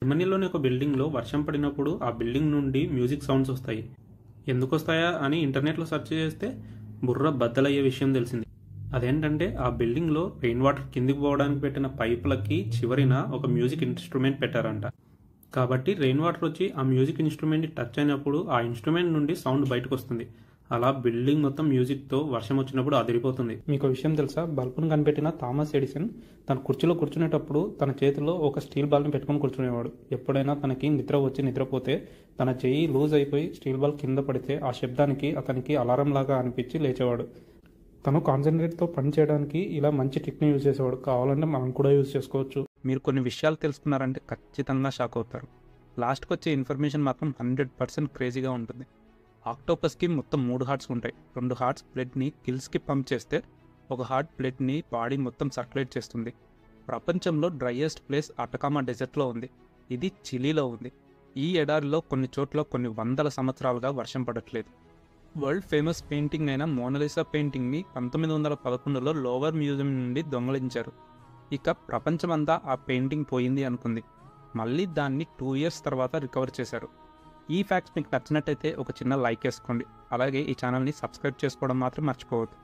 జర్మనీలోని ఒక బిల్డింగ్లో వర్షం పడినప్పుడు ఆ బిల్డింగ్ నుండి మ్యూజిక్ సౌండ్స్ వస్తాయి. ఎందుకు వస్తాయా అని ఇంటర్నెట్లో సెర్చ్ చేస్తే బుర్ర బద్దలయ్యే విషయం తెలిసింది. అదేంటంటే ఆ బిల్డింగ్లో రెయిన్ వాటర్ కిందికి పోవడానికి పెట్టిన పైపులకి చివరిన ఒక మ్యూజిక్ ఇన్స్ట్రుమెంట్ పెట్టారంట. కాబట్టి రెయిన్ వాటర్ వచ్చి ఆ మ్యూజిక్ ఇన్స్ట్రుమెంట్ని టచ్ అయినప్పుడు ఆ ఇన్స్ట్రుమెంట్ నుండి సౌండ్ బయటకు వస్తుంది. అలా బిల్డింగ్ మొత్తం మ్యూజిక్తో వర్షం వచ్చినప్పుడు అదిరిపోతుంది. మీకు విషయం తెలుసా, బల్బును కనిపెట్టిన థామస్ ఎడిసన్ తన కుర్చీలో కూర్చునేటప్పుడు తన చేతిలో ఒక స్టీల్ బాల్ని పెట్టుకుని కూర్చునేవాడు. ఎప్పుడైనా తనకి నిద్రపోతే తన చెయ్యి లూజ్ అయిపోయి స్టీల్ బాల్ కింద పడితే ఆ శబ్దానికి అతనికి అలారం లాగా అనిపించి లేచేవాడు. తను కాన్సన్ట్రేట్తో పని చేయడానికి ఇలా మంచి టెక్నిక్ యూజ్ చేసేవాడు. కావాలంటే మనం కూడా యూజ్ చేసుకోవచ్చు. మీరు కొన్ని విషయాలు తెలుసుకున్నారంటే ఖచ్చితంగా షాక్ అవుతారు. లాస్ట్కి వచ్చే ఇన్ఫర్మేషన్ మాత్రం 100% క్రేజీగా ఉంటుంది. ఆక్టోపస్కి మొత్తం 3 హార్ట్స్ ఉంటాయి. 2 హార్ట్స్ బ్లడ్ని కిల్స్కి పంప్ చేస్తే 1 హార్ట్ బ్లడ్ని బాడీ మొత్తం సర్క్యులేట్ చేస్తుంది. ప్రపంచంలో డ్రైయెస్ట్ ప్లేస్ అటకామా డెజర్ట్లో ఉంది. ఇది చిలీలో ఉంది. ఈ ఎడారిలో కొన్ని చోట్ల కొన్ని వందల సంవత్సరాలుగా వర్షం పడట్లేదు. వరల్డ్ ఫేమస్ పెయింటింగ్ అయిన మోనాలిసా పెయింటింగ్ని 1911లో లోవర్ మ్యూజియం నుండి దొంగలించారు. ఇక ప్రపంచమంతా ఆ పెయింటింగ్ పోయింది అనుకుంది. మళ్ళీ దాన్ని 2 ఇయర్స్ తర్వాత రికవర్ చేశారు. ఈ ఫ్యాక్ట్స్ మీకు నచ్చినట్టయితే ఒక చిన్న లైక్ వేసుకోండి. అలాగే ఈ ఛానల్ని సబ్స్క్రైబ్ చేసుకోవడం మాత్రం మర్చిపోవద్దు.